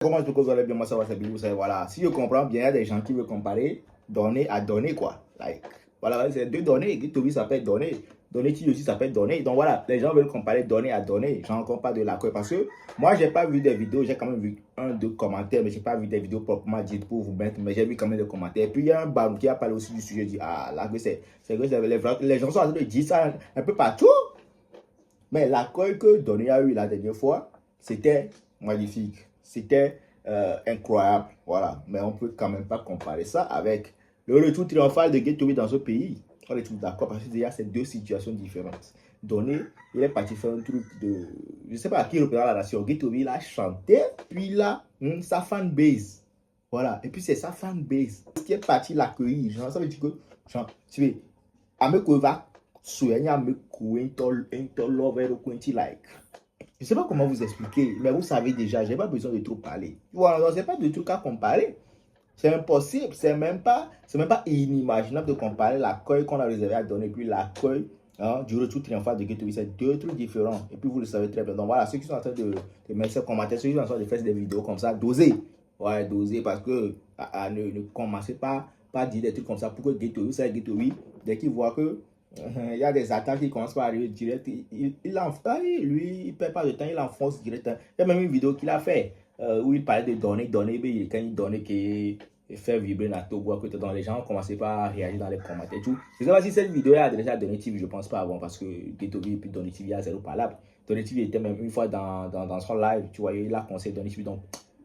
Comment est-ce que vous allez bien? Moi, ça va, c'est bien, vous savez, voilà. Si je comprends bien, il y a des gens qui veulent comparer donner à donner, quoi. Like, voilà, c'est deux données. Gitovi, ça peut être donné. Donner qui aussi, ça peut être donné. Donc voilà, les gens veulent comparer donner à donner. J'en compte pas de l'accord. Parce que moi, j'ai pas vu des vidéos. J'ai quand même vu un, deux commentaires, mais j'ai pas vu des vidéos proprement dites pour vous mettre. Mais j'ai vu quand même des commentaires. Et puis, il y a un baron qui a parlé aussi du sujet. Il dit, ah, là, les gens sont en train de dire ça un peu partout. Mais l'accord que Donné a eu la dernière fois, c'était magnifique. C'était incroyable. Voilà. Mais on ne peut quand même pas comparer ça avec le retour triomphal de Getovi dans ce pays. On est tous d'accord parce qu'il y a ces deux situations différentes. Donné, il est parti faire un truc de... Je ne sais pas à qui représente la nation. Getovi, il a chanté, puis là, sa fanbase. Voilà. Et puis c'est sa fanbase qui est parti l'accueillir. Genre, ça veut dire que, genre, tu veux, Amekova, soyez like. Je ne sais pas comment vous expliquer, mais vous savez déjà, je n'ai pas besoin de trop parler. Voilà, donc ce n'est pas de truc à comparer. C'est impossible, c'est même pas inimaginable de comparer l'accueil qu'on a réservé à donner, puis l'accueil du retour triomphal de Getovi. C'est deux trucs différents. Et puis vous le savez très bien. Donc voilà, ceux qui sont en train de mettre ces commentaires, ceux qui sont en train de faire des vidéos comme ça, dosez. Ouais, dosez parce que ne commencez pas à dire des trucs comme ça pour que Getovi, c'est Getovi, dès qu'il voit que il y a des attaques qui commencent par arriver direct. Lui, il ne perd pas de temps, il enfonce direct. Il y a même une vidéo qu'il a fait où il parlait de donner, mais quand il donnait qu'il fait vibrer la togo à côté. Donc les gens ont commencé par réagir dans les commentaires et tout. Je ne sais pas si cette vidéo est adressée à Donné TV, je ne pense pas avant parce que Getovi et puis Donné TV a zéro parlable. Donné TV était même une fois dans son live, tu vois, il a conseillé Donné TV. Donc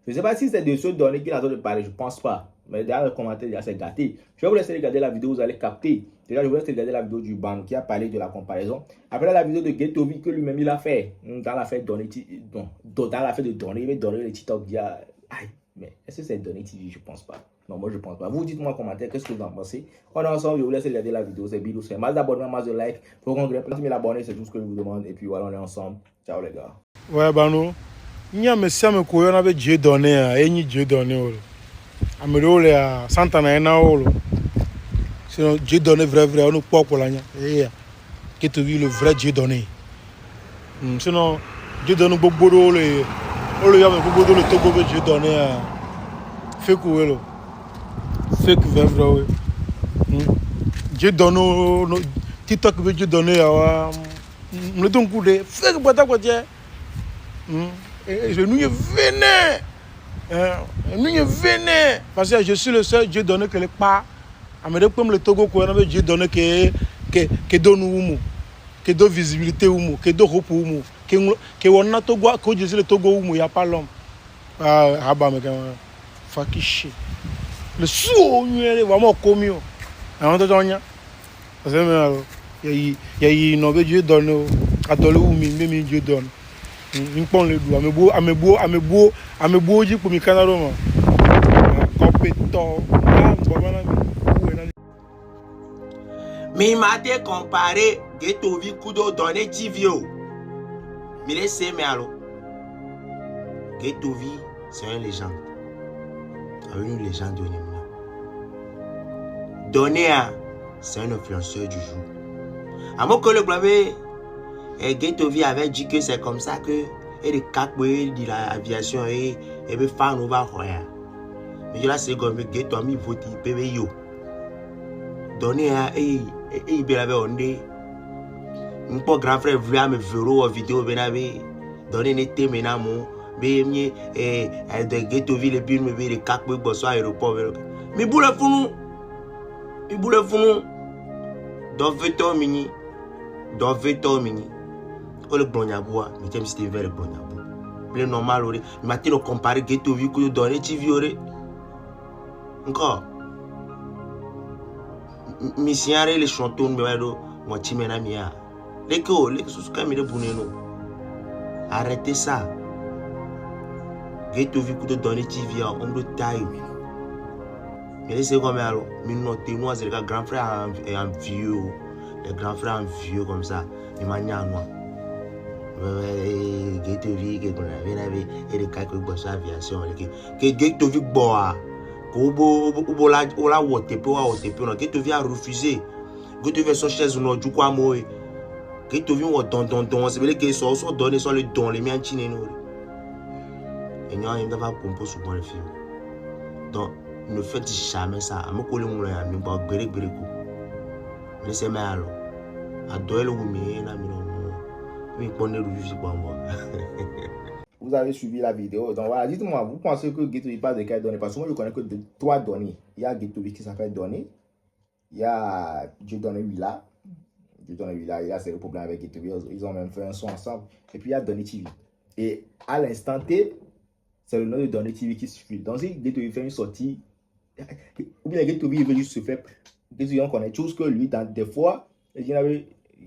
je ne sais pas si c'est de ceux Donné qui a de parler, je ne pense pas. Mais derrière le commentaire, déjà c'est gâté. Je vais vous laisser regarder la vidéo, vous allez capter. Déjà, je vous laisse regarder la vidéo du ban qui a parlé de la comparaison. Après la vidéo de Getovi que lui-même il a fait dans l'affaire de Donné, dans l'affaire de Donné, il va donner le TikTok dire aïe, mais est-ce que c'est Donné TV? Je pense pas. Non, moi je pense pas. Vous dites-moi en commentaire qu'est-ce que vous en pensez. On est ensemble, je vous laisse regarder la vidéo. C'est Bidou, c'est masse d'abonnements, masse de likes. Faut qu'on grippe 1000 abonnés, c'est tout ce que je vous demande. Et puis voilà, on est ensemble. Ciao les gars. Ouais, Bano. Il y a un monsieur qui a Dieu donné, et Dieu donné. Amélioré à Santana et Naolo. Sinon, Dieu donné vrai, on ne peut pas pour l'année. Qui te dit le vrai Dieu donné. Sinon, Dieu donne beaucoup de rôles. On le y a beaucoup de Togo, Dieu donné. Fait quoi, fake vrai, vrai. Dieu donne, TikTok veut Dieu donner. Le ton coup de fake, quoi, je nous venais. Nous venez parce que je suis le seul Dieu donné que les pas. Amédée comme le Togo quoi, on Dieu donné que donne oumu, que donne visibilité oumu, que donne hope oumu, que on a Togo, que je suis le Togo oumu, y a pas l'homme. Ah bah mais fakishi. Le sou il est vraiment commis. On entend rien. Parce que il y a une Dieu donné à donner oumu, même Dieu donne. Nous prenons le doigt, amebo dit pour mes canards compétent. Mais il m'a été comparé Getovi Kudo Donné TV. Mais laissez moi alors. Getovi, c'est une légende. Une légende de Nimna. Donné, c'est un influenceur du jour. À mon collègue, et Getovi avait dit que c'est comme ça que et les quatre de l'aviation et les fans nous va voir. Mais je la sais comme Getovi vote PBO. Donné à il bien avait ondé. Mon grand frère voulait me verrou en vidéo benavé. Donné n'était maintenant mon bien et de Getovi les billes me veut les quatre bossons aéroport. Mais boule fou dans 20 ans mini. Dans 20 ans mini. Oh le blondiaboua, mais t'aimes si tu veux le blondiabou. Le normal, il m'a dit de comparer Getovi que donner TV. Encore. Missiare les chantons, mais moi, tu m'en as mis à. Les sous-caméras de Bouneno. Arrêtez ça. Getovi que donner TV à homme de taille. Mais laissez comme alors, mais notez-moi, c'est le grand frère en vieux. Le grand frère en vieux comme ça. Il m'a dit à moi. Getovi que et les cas que bosse aviation que Getovi boa ko la wotepe non Getovi a refusé Getovi son chaise non du quoi moi Getovi on don c'est vrai que so donner sur le don les miens chine non Et nous, on va composer sur le film. Donc, ne faites jamais ça. Je vais vous dire, je vais vous dire, laissez-moi alors. Adore le women, Vous avez suivi la vidéo. Donc voilà, dites-moi, vous pensez que Getovi parle de quelle donnée? Parce que moi, je connais que de 3 données. Il y a Getovi qui s'appelle Donné. Il y a Dieudonné Willa. Dieudonné Willa, il y a ses problèmes avec Getovi. Ils ont même fait un son ensemble. Et puis il y a Donné TV. Et à l'instant T, c'est le nom de Donné TV qui suit. Donc si Getovi fait une sortie, ou bien Getovi veut juste se faire. Getovi, on connaît tous que lui, dans des fois, il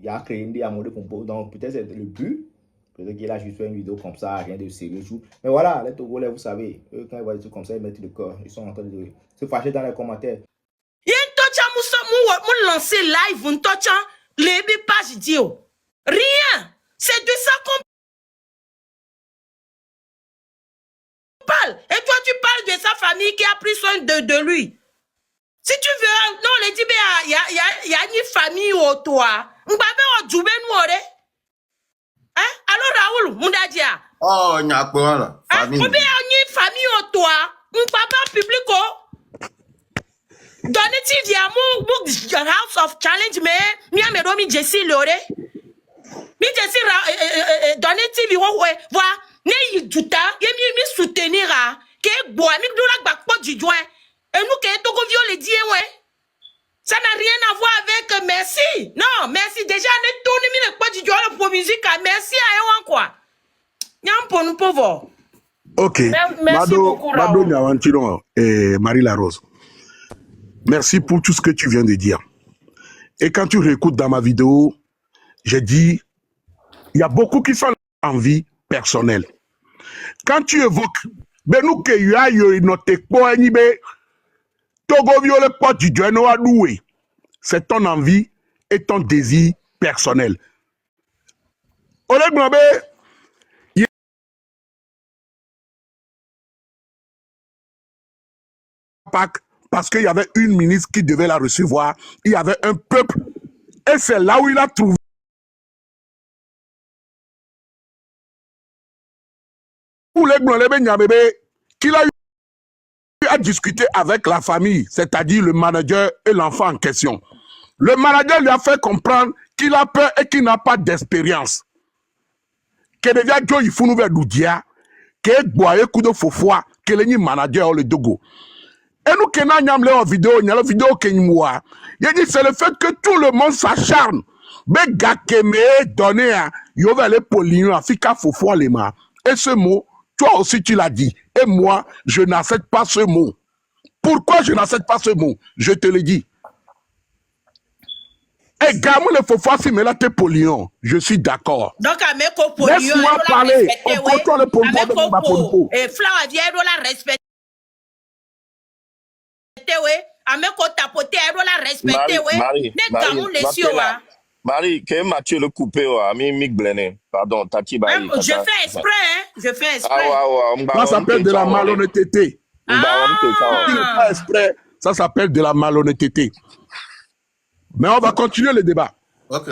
a créé une idée à de compos. Donc peut-être c'est le but. Peut-être qu'il a juste fait une vidéo comme ça, rien de sérieux. Tout. Mais voilà, les Togolais, vous savez, eux, quand ils voient des trucs comme ça, ils mettent le corps. Ils sont en train de se fâcher dans les commentaires. Il y a un lancé live, un tocha, les pages dio. Rien. C'est de ça qu'on parle. Et toi, tu parles de sa famille qui a pris soin de lui. Si tu veux, non, les Tibé, il y a une famille au toi. Mbabe o djoube nouore. Hein? Alors Raoul, Mundadia. Oh, il n'y a pas là. Famille. Ou bien une famille au toi. Mbaba public o. Donne TV à mon House of Challenge, mais mi amedo mi Jessie Lore. Mi Jessie donne TV wa ne yiduta ye mi soutenir a ke boy mi doula bakpo djidjoin. Et nous qui Togo violé dit ouais. Ça n'a rien à voir avec merci. Non, merci déjà ne tourne mi le pas du joie pour musique merci à eux quoi. Nyam pour nous pauvres. OK. Merci beaucoup Mado Nyawantino et Marie Larose. Merci pour tout ce que tu viens de dire. Et quand tu réécoutes dans ma vidéo, j'ai dit il y a beaucoup qui sont en vie personnelle. Quand tu évoques Benou que ya yo note ko ni be Togo viole pas du Dieu à doué. C'est ton envie et ton désir personnel. Oleg Mlabe, parce qu'il y avait une ministre qui devait la recevoir, il y avait un peuple, et c'est là où il a trouvé Oleg Mlabe qu'il a eu à discuter avec la famille, c'est-à-dire le manager et l'enfant en question. Le manager lui a fait comprendre qu'il a peur et qu'il n'a pas d'expérience. Que déjà Joe il faut nous faire doudia, que boye coup de fofoa, que le manager le dogo. Et nous qui n'avons pas de vidéo, il y a la vidéo que nous voyons. Il dit c'est le fait que tout le monde s'acharne. Mais gars qui me donné à Yovel et Pauline, Afrika fofoa les mains. Et ce mot, toi aussi tu l'as dit. Et moi, je n'accepte pas ce mot. Pourquoi je n'accepte pas ce mot? Je te le dis. Et gamin le fofoa si me la te polion. Je suis d'accord. Donc ameko polion. Laisse-moi parler. On contrôle le polion de ma polion. Et Flower vient la respecter. Ameko tapoter la respecter Marie, Marie, que Mathieu le coupé ami Mick Blené. Pardon, Tati Bayi. Je fais exprès, hein. Je fais exprès. Ça s'appelle de la malhonnêteté. Il n'est pas exprès. Ça s'appelle de la malhonnêteté. Mais on va continuer le débat. Ok.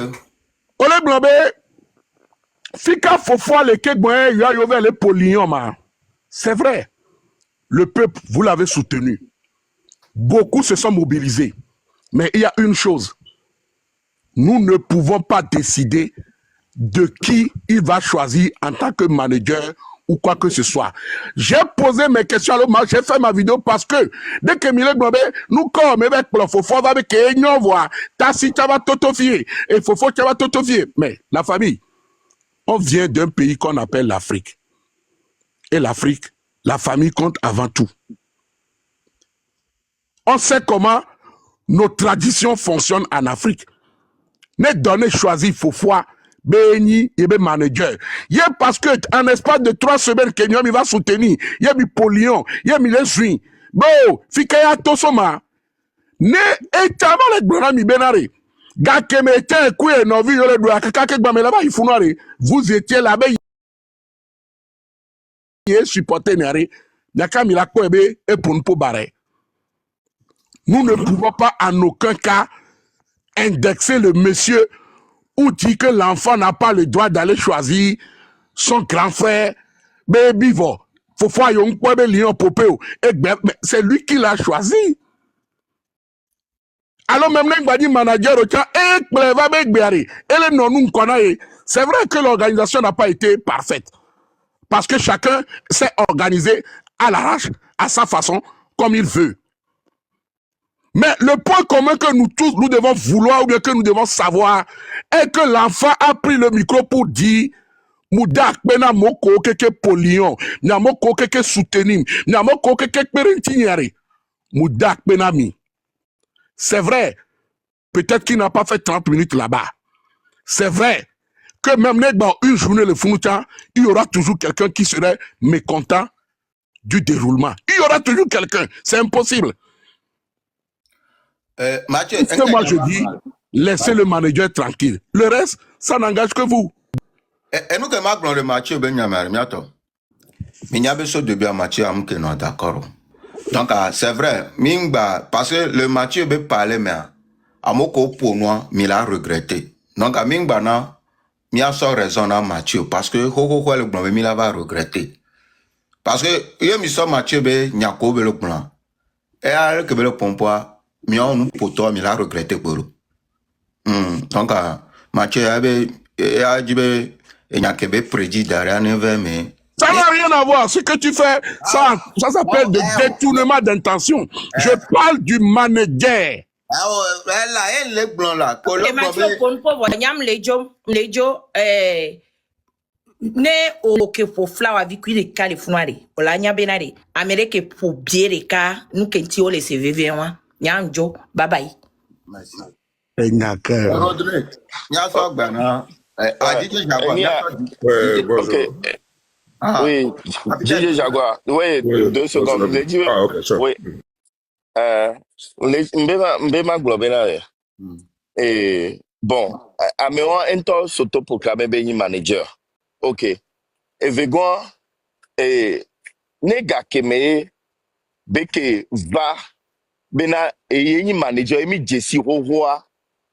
Oleg Mlabe, Fika Fofo le Kegboye, Yovel les Polion, c'est vrai. Le peuple, vous l'avez soutenu. Beaucoup se sont mobilisés. Mais il y a une chose. Nous ne pouvons pas décider de qui il va choisir en tant que manager ou quoi que ce soit. J'ai posé mes questions à l'homme, j'ai fait ma vidéo parce que dès que Mille Globe, nous comme avec le Fofo, avec Kenyon voit, Tassi Tava Totofié, et Fofo Tava Totofié. Mais la famille, on vient d'un pays qu'on appelle l'Afrique. Et l'Afrique, la famille compte avant tout. On sait comment nos traditions fonctionnent en Afrique. Ne donnez choisir Fofoa, Béni, et be manager. Il y a parce que en espace de 3 semaines, Kenyon il va soutenir. Il y a mis Polion, il y a mis les Suins. Bon, Fikaya Tosoma. Ne etama le gbona mi benare. Gakeme ete kouye novi yole doa kakake gbame là-bas il faut vous étiez là-bas. Il supporté nare. Yakami la kwebe et pour nous barrer. Nous ne pouvons pas en aucun cas indexer le monsieur ou dire que l'enfant n'a pas le droit d'aller choisir son grand frère, baby vo. Fofo Ayong Kwebe Lyon Popeo. C'est lui qui l'a choisi. Alors même les manager c'est vrai que l'organisation n'a pas été parfaite. Parce que chacun s'est organisé à l'arrache, à sa façon, comme il veut. Mais le point commun que nous tous, nous devons vouloir ou bien que nous devons savoir est que l'enfant a pris le micro pour dire Moudak pena moko keke polion, na moko keke soutenim, na moko keke perentignari. Moudak pena mi. C'est vrai, peut-être qu'il n'a pas fait 30 minutes là-bas. C'est vrai que même dans une journée de Founuta, il y aura toujours quelqu'un qui serait mécontent du déroulement. Il y aura toujours quelqu'un, c'est impossible. Mathieu, Ce que moi je dis, laissez le manager tranquille. Le reste, ça n'engage que vous. et nous que Macron de Mathieu Benyamin, mais il y a besoin de bien Mathieu am que non d'accord. Donc c'est vrai, mingba parce que le Mathieu be parler mais amoko pour moi, mais il a regretté. Donc mingba na mi a sans raison à Mathieu parce que hoko le blanc mais il va regretter. Parce que il mi so Mathieu be nyako be le blanc. Et alors que be le pompoa mi on nous poto mi la regretté pour. Donc Mathieu avait a dit be et nyakebe prédit derrière mais ça n'a rien à voir. Ce que tu fais, ça s'appelle de détournement d'intention. Je parle du manager. Là, elle les blancs là. Et Mathieu, pour nyam lejo, ne o ke po flower avec lui les califonoire. Ola nya benare. Amérique pour bien les cas, nous kenti o les CVV wa. Nyam jo, bye bye. Merci. Rodrigue. Nya so gbana. Aditi Jaguar. Ouais, bonjour. Ok. Oui, DJ Jaguar. Oui, 2 secondes. Ah, ok, sure. Oui. Mbema Globena. Et bon, Améon Ento s'autoproclamé Béni manager. Ok. Et Vegon, et Nega Keme, Beke va, Bena, et Yeni manager, et mi Jesse Rovoa.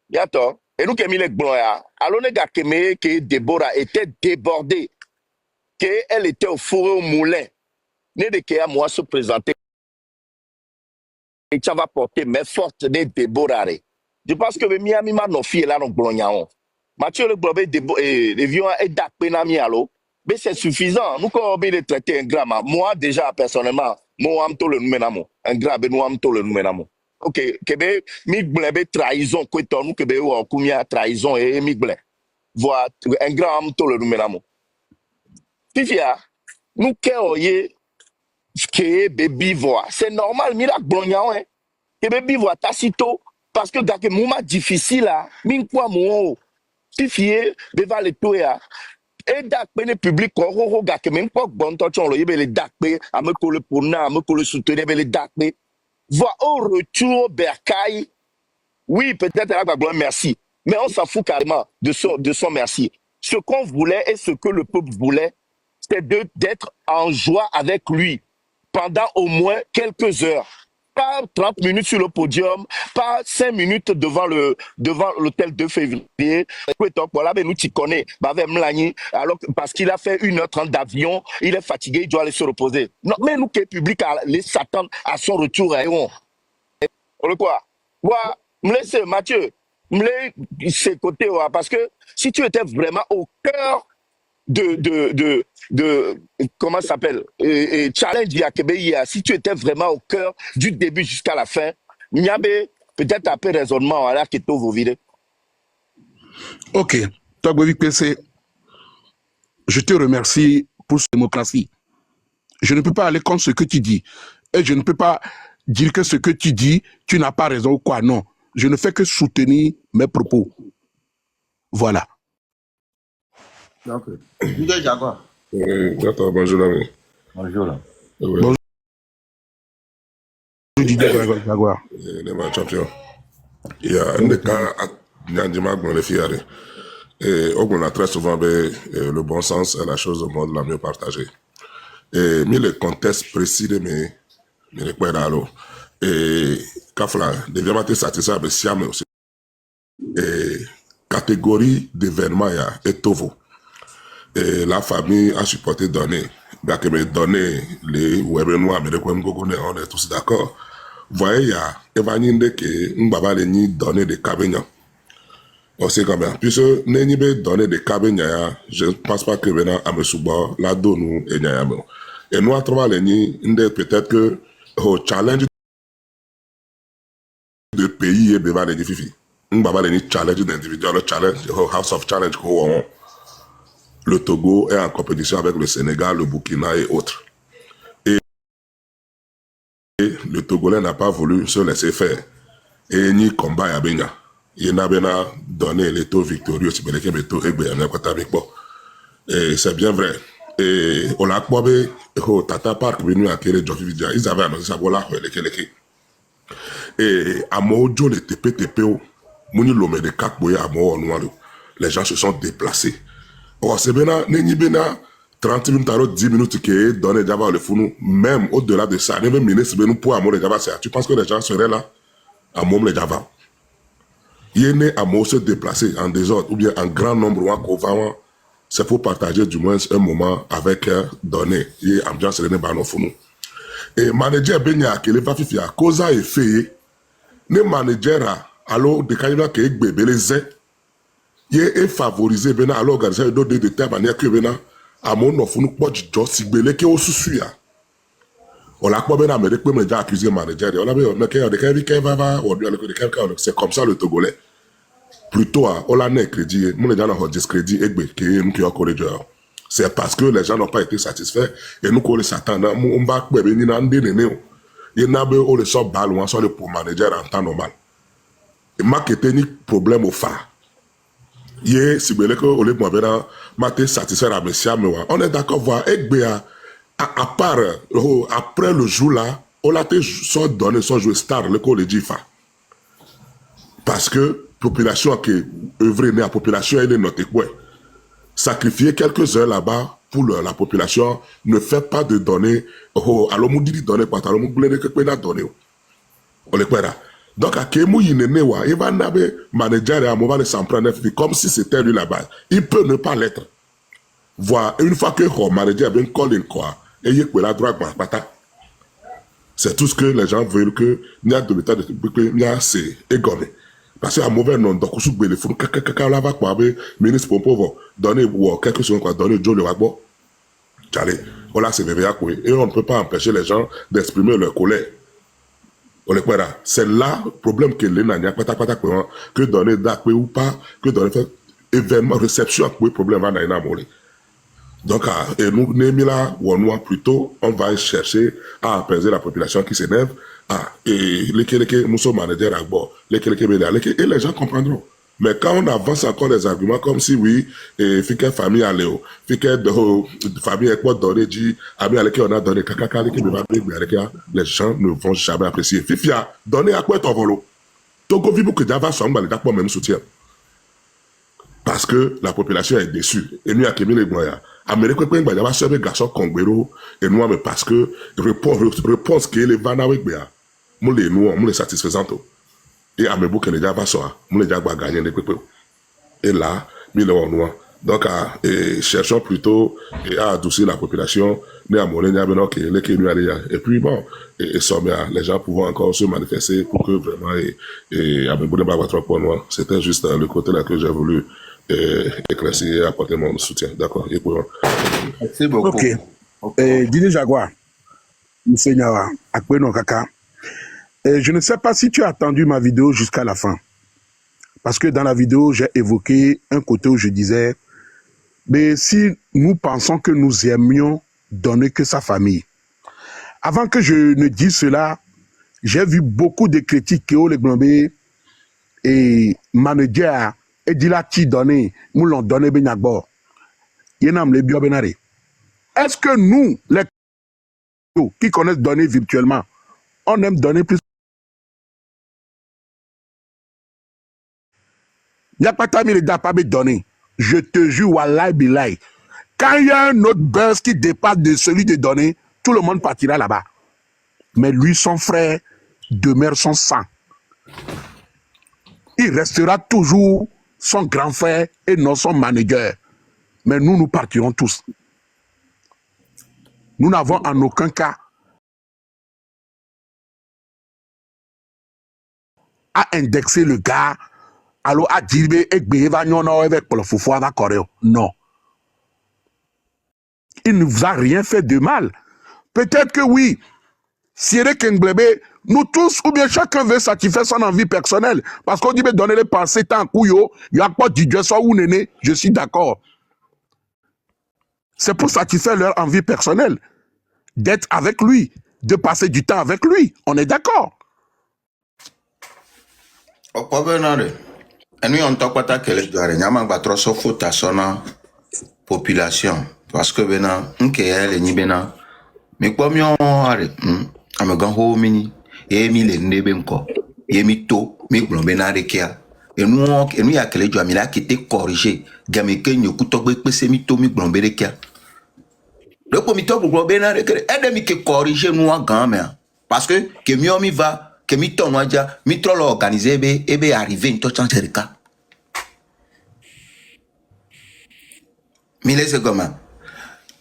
Yato. Et nous, Kemi les blancs, alors Nega Keme, que Déborah était débordée, qu'elle était au four et au moulin. Né de Kéa, moi, se présenter. Et ça va porter mes fortes de Déborah. Je pense que Miami m'a non fié là, non, blognon. Mathieu le globé de vieux et d'Akpenami allo. Mais c'est suffisant. Nous, quand on veut les traiter un gramme, moi, déjà, personnellement, moi, je le numéro. Un gramme, nous, je le numéro. Ok, Québec, Migblé, trahison, quoi, nous, Québec, ou combien trahison et Migblé. Voilà, un gramme, le numéro. Fifia, nous, qu'est-ce que baby voit? C'est normal, miracle, blognon, hein. Que baby voit tacito, parce que, dans le moment difficile, là, min quoi, mon Fifia, beva le tout, ya. Et d'accueillir le public, que même pas bon temps, on le les d'accueillir, à me coller pour na, à me coller soutenir, les d'accueillir. Voit au retour Bercaille. Oui, peut-être là, merci. Mais on s'en fout carrément de son merci. Ce qu'on voulait et ce que le peuple voulait, c'est d'être en joie avec lui pendant au moins quelques heures. Pas 30 minutes sur le podium, pas 5 minutes devant l'hôtel 2 février. Voilà, mais nous t'y connais. Alors, parce qu'il a fait 1h30 d'avion, il est fatigué, il doit aller se reposer. Non, mais nous, qui est public, les s'attendent à son retour. On quoi? Voilà, me laisse, Mathieu, me laisse ces côtés, parce que si tu étais vraiment au cœur de comment ça s'appelle challenge à Québec, si tu étais vraiment au cœur du début jusqu'à la fin, il y avait peut-être un peu de raisonnement à la que vous videz. Ok, toi Govik PC, je te remercie pour cette démocratie. Je ne peux pas aller contre ce que tu dis et je ne peux pas dire que ce que tu dis, tu n'as pas raison ou quoi. Non, je ne fais que soutenir mes propos. Voilà. Donc, DJ Jaguar. Attends, bonjour l'ami. Bonjour là. Bonjour DJ Jaguar. Les champions. Il y a un des cas à Nyandima dans les fiers. Et on a très souvent le bon sens est la chose au monde la mieux partagée. Et mais le contexte précis de mes requêtes et Kafla devient mater satisfait avec Siam aussi. Et catégorie d'événements est Tovo. Et la famille a supporté donner. bah, que me donner les web noirs, mais on est tous d'accord. Voyez, il y a Evaninde qui m'baba les ni donner des cabinets. On sait quand même. Puisque n'ayez pas donné des cabinets, je ne pense pas que maintenant à me souba la donne et n'y a pas. Et nous à travers les ni, peut-être que au challenge de pays et beba les fifi. M'baba les ni challenge d'individuel, le challenge, House of Challenge qu'on le Togo est en compétition avec le Sénégal, le Burkina et autres. Et le Togolais n'a pas voulu se laisser faire. Et ni combat à Benya. Il n'a pas donné les taux victorieux, et c'est bien vrai. Et on a quoi, Tata Park venu à Kéré Djofividja, ils avaient annoncé ça, voilà, et à Mojo, les TP, Mouni Lomé de Kakboya à Mojo, les gens se sont déplacés. Oh, c'est bien, n'est bien 30 minutes, 10 minutes qui est donné Java le founou, même au-delà de ça, même ministre, pour amour de Java, tu penses que les gens seraient là à Mom le Java? Il est né à Mom se déplacer en désordre, ou bien en grand nombre, c'est pour partager du moins un moment avec donné, et ambiance de Bano founou. Et manager Benya, qui est va fifia, cause et fait, ne manager, alors, de Kayla qui est bébé les zé, il est favorisé bena alors organiser d'autres de telle manière que bena à mon offre nous pas du job si belé que au souci ya on l'a pas bena mais de quoi me déjà accusé manager on l'a mais que va on doit le c'est comme ça le Togolais plutôt on l'a né crédit mon déjà n'a pas discrédit et que nous qui a collé c'est parce que les gens n'ont pas été satisfaits et nous qu'on les s'attend on va quoi venir dans des néné il n'a pas on le sort balle on sort le pour manager en temps normal et marketing problème au phare. Hier, si vous voulez que vous avez satisfait la messia, on est d'accord, voir, à part, après le jour là, on a son donné, son jeu star, le collège d'IFA. Parce que, population qui œuvre, la population, elle est notée, quoi. Sacrifier quelques heures là-bas pour la population ne fait pas de données, alors, on dit donner, quoi, alors, on dit que quoi, donner. On est quoi là? Donc, à Kemou Yinenewa, il va n'avoir manager et à Mova s'en prendre comme si c'était lui là-bas. Il peut ne pas l'être. Voir, une fois que le manager vient coller quoi, et il y a la droite, c'est tout ce que les gens veulent que n'y a de l'état de n'y a c'est égorgé. Parce qu'à mauvais nom, donc, sous le fond, là va quoi, ministre pour pauvre, donner, ou quelque chose, quoi, donner Joe le Wagbo. J'allais, voilà, c'est VVA, quoi. Et on ne peut pas empêcher les gens d'exprimer leur colère. C'est là le problème que les n'a pas que donner d'accueil ou pas, que donner événement, réception, le problème va n'a mourir. Donc, et nous, là, plutôt, on va chercher à apaiser la population qui s'énerve, et nous sommes managers à bord, et les gens comprendront. Mais quand on avance encore les arguments comme si oui, et fait famille à Léo, fait que famille est quoi donné, dit, ami à on a donné caca, les gens ne vont jamais apprécier. Fifia, donner à quoi ton volo? Togo vibu que Java sont les d'accord même soutien. Parce que la population est déçue. Et nous, à Kémy les Moyens, Amérique, il y a un garçon congbero, et nous, mais parce que réponse qui est les vannes avec Béa, nous les satisfaisant. Et à mes boucs, les gens vont les gens gagner des pépés. Et là, donc, cherchons plutôt à adoucir la population, et puis bon, les gens pouvant encore se manifester pour que vraiment, c'était juste le côté là que j'ai voulu éclaircir et apporter mon soutien. D'accord. Merci beaucoup. Ok. Didier Jaguar, M. Nyawa, Akbeno Kaka. Je ne sais pas si tu as attendu ma vidéo jusqu'à la fin. Parce que dans la vidéo, j'ai évoqué un côté où je disais, mais si nous pensons que nous aimions donner que sa famille. Avant que je ne dise cela, j'ai vu beaucoup de critiques qui ont les globés et manager et dit là qui donné, nous l'ont donné Benyagbo. Est-ce que nous, les qui connaissent donner virtuellement, on aime donner plus? Il n'y a pas de temps pas donner. Je te jure, wallahi billahi. Quand il y a un autre buzz qui dépasse de celui de donner, tout le monde partira là-bas. Mais lui, son frère, demeure son sang. Il restera toujours son grand frère et non son manager. Mais nous, nous partirons tous. Nous n'avons en aucun cas à indexer le gars, alors à dire, non. Il ne vous a rien fait de mal. Peut-être que oui, Sierra Kenglebe, nous tous, ou bien chacun veut satisfaire son envie personnelle. Parce qu'on dit, mais donner les pensées tant couillot, il n'y a pas de Dieu, soit ou néné, je suis d'accord. C'est pour satisfaire leur envie personnelle, d'être avec lui, de passer du temps avec lui. On est d'accord. O problème et nous on t'a pas qu'elle doit nyama ba trop so faute à son population parce que bena nke elle ni bena mais comme yon are amagan ho mini e mi le ndebe nko e mi to mi gbon bena rekia et nous ya qu'elle doit mi la qui te corriger game ke nyoku to gbe pese mi to mi gbon be rekia le comité gbon bena rekia e de mi ke corriger nous en grand mais parce que mi on mi va que mi ton waja mi trop l'organiser ebe arriver in to chanterika mi laisse comment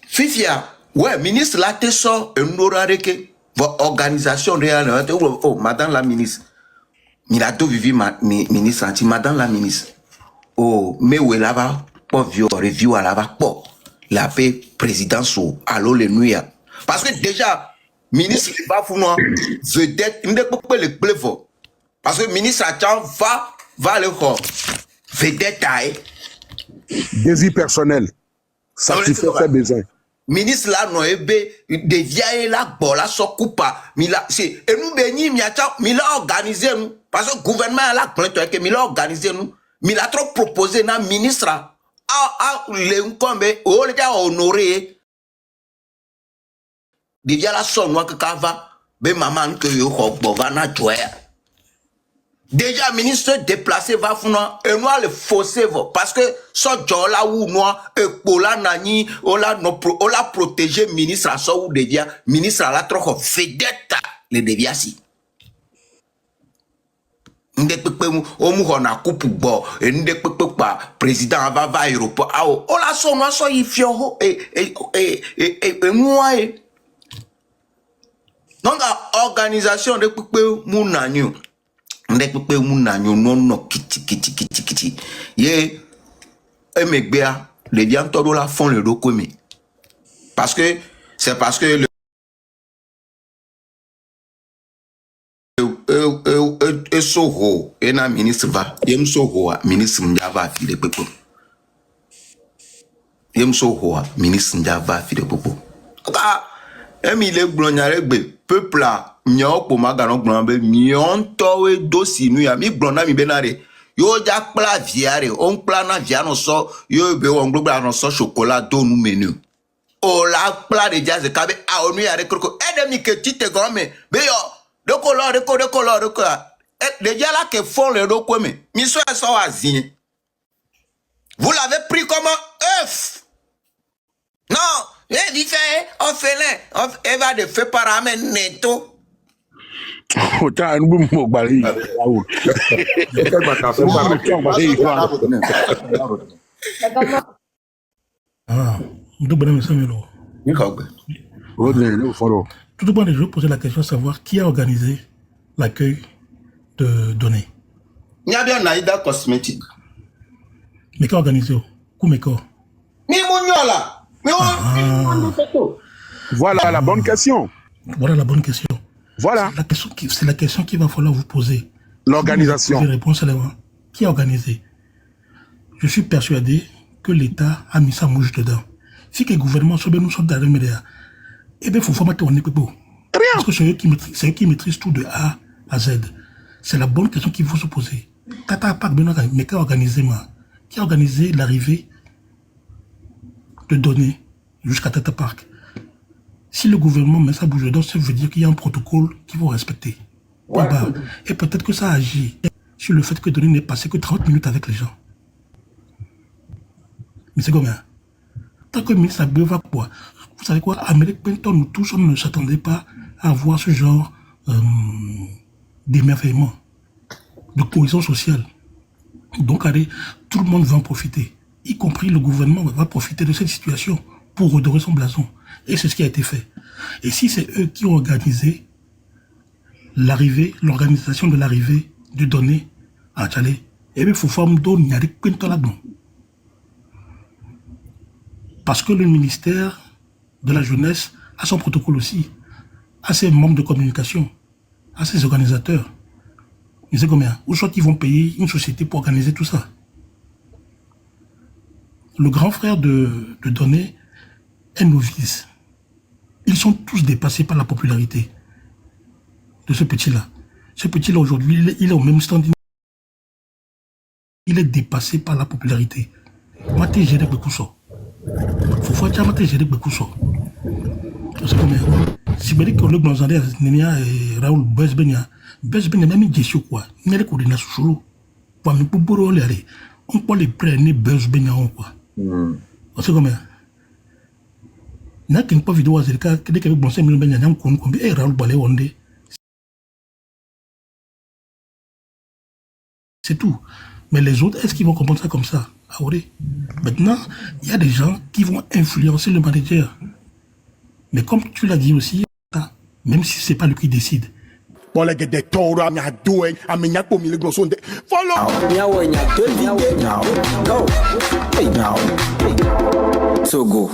fifia ouais ministre la te so un horaire que votre organisation réelle oh madame la ministre mi la to vivi ministre anti madame la ministre oh mais où là va pour review à la va pour la paix présidence ou allo le nuit parce que déjà ministre va founoir vedette ne peut pas le pleuvoir parce que ministre va le corps vedette Désir personnel. Satisfaire ses besoins. Ministre là non ebe de vieille là bola so coupa mi la c'est et nous béni mi a mi la organisé nous parce que gouvernement là plainte que mi la organisé nous mi la trop proposé na ministre a le nkombe o le ta honoré de via la son wa ka va be maman que yo ko bovana joie déjà ministre déplacé va founoir et nous le fausser parce que so jola ou noir et pola nani ola no ola protéger ministre à so ou devia ministre à la trop vedette le devia si ndekpepe o mu hona coupe bo et ndekpepe pa président va aéroport ah ola so no so ifio et moi donc organisation de pepe mu nanyu ndekpepe mu nanyu non kiti ye emegbea les diantoro la font le recomé parce que c'est parce que le soho et na ministre va yem soho ministre ndava fi de pepe yem soho ministre ndava fi de pepe emi le glonyare gbe peuple la nyo po magano glonbe mion towe dosi nu ya mi glona mi benare yo ja pla viare on pla na viano so yo be on global no so chocolat do nu menu o la pla de jazz kabe a onu ya rekroko edemi ke tite gome be yo de color déjà là que font le roko me mi so azin vous l'avez pris comme un œuf non et dit fait on fait elle va de faire par amen neto Autant nous mo gbari. Ah, nous bonne mission melo. ni kogbe Tout le monde je vais poser la question de savoir qui a organisé l'accueil de données. ni abia naida cosmétique Mais qui a organisé Koumeko. ni munyola Voilà la bonne question. Voilà la bonne question. Voilà. C'est la question qu'il va falloir vous poser. L'organisation. Si vous répondez seulement, qui a organisé? Je suis persuadé que l'État a mis sa mouche dedans. Si que le gouvernement soit bien nous sommes dans le média, eh bien, il faut formater on est peu beau. Parce que c'est eux qui maîtrisent tout de A à Z. C'est la bonne question qu'il faut se poser. Tata Park, mais qui a organisé Qui a organisé l'arrivée de données jusqu'à Tata Park? Si le gouvernement met sa bouche dedans, ça veut dire qu'il y a un protocole qu'il faut respecter. Ouais. Et peut-être que ça agit sur le fait que données n'est passé que 30 minutes avec les gens. Mais c'est combien? Tant que le ministre va quoi? Vous savez quoi? Amérique Penton, nous tous, on ne s'attendait pas à voir ce genre d'émerveillement, de cohésion sociale. Donc, allez, tout le monde va en profiter. Y compris le gouvernement va profiter de cette situation pour redorer son blason. Et c'est ce qui a été fait. Et si c'est eux qui ont organisé l'organisation de l'arrivée du donné à Tchalé, eh bien, il faut faire là-dedans. Parce que le ministère de la Jeunesse a son protocole aussi, a ses membres de communication, a ses organisateurs. Vous savez combien? Ou soit qu'ils vont payer une société pour organiser tout ça. Le grand frère de Donné est novice. Ils sont tous dépassés par la popularité de ce petit-là. Ce petit-là, aujourd'hui, il est au même stand. Il est dépassé par la popularité. Maté Géré Bekousso. Faut faire Maté Géré Bekousso. C'est combien? Si vous dites que le Blanzandé, Nénia et Raoul Bezbenia, même Jessio quoi. Il y a des coordinations sous l'eau. Pour nous, pour aller, on peut les prendre Bezbenia quoi. C'est combien? Il n'y a qu'une vidéo à Zerika, dès qu'il y a bon 5 000 Benya, on compte et Raoul Balé Ondé. C'est tout. Mais les autres, est-ce qu'ils vont comprendre ça comme ça? Maintenant, il y a des gens qui vont influencer le manager. Mais comme tu l'as dit aussi, même si ce n'est pas lui qui décide. Follow. Go. So go.